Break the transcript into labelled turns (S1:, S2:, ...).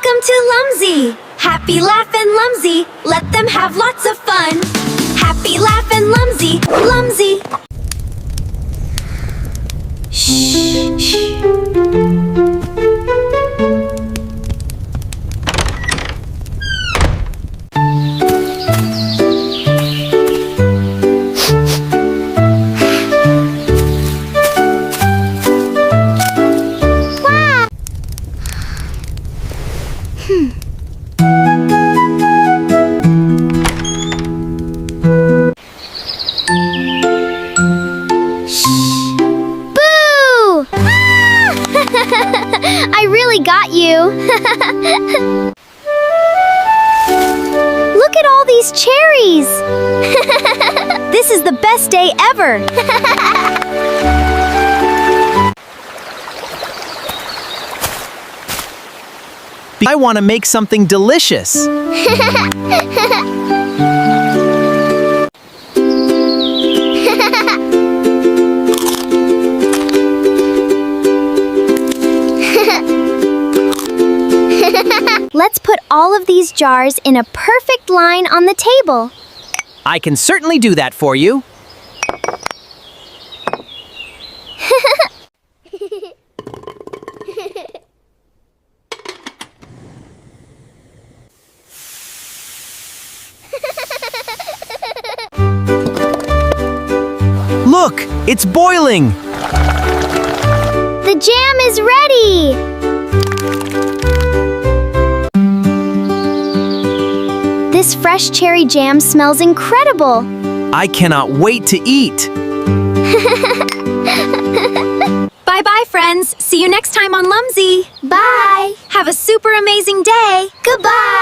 S1: Welcome to Lumsy! Happy Laugh-In Lumsy! Let them have lots of fun! Happy Laugh-In Lumsy! Lumsy! Shh! Shh!
S2: I really got you! Look at all these cherries! This is the best day ever!
S3: I want to make something delicious.
S2: Let's put all of these jars in a perfect line on the table.
S3: I can certainly do that for you. Look, it's boiling.
S2: The jam is ready! This fresh cherry jam smells incredible!
S3: I cannot wait to eat.
S1: Bye-bye, friends! See you next time on Lumsy!
S2: Bye!
S1: Have a super amazing day!
S2: Goodbye!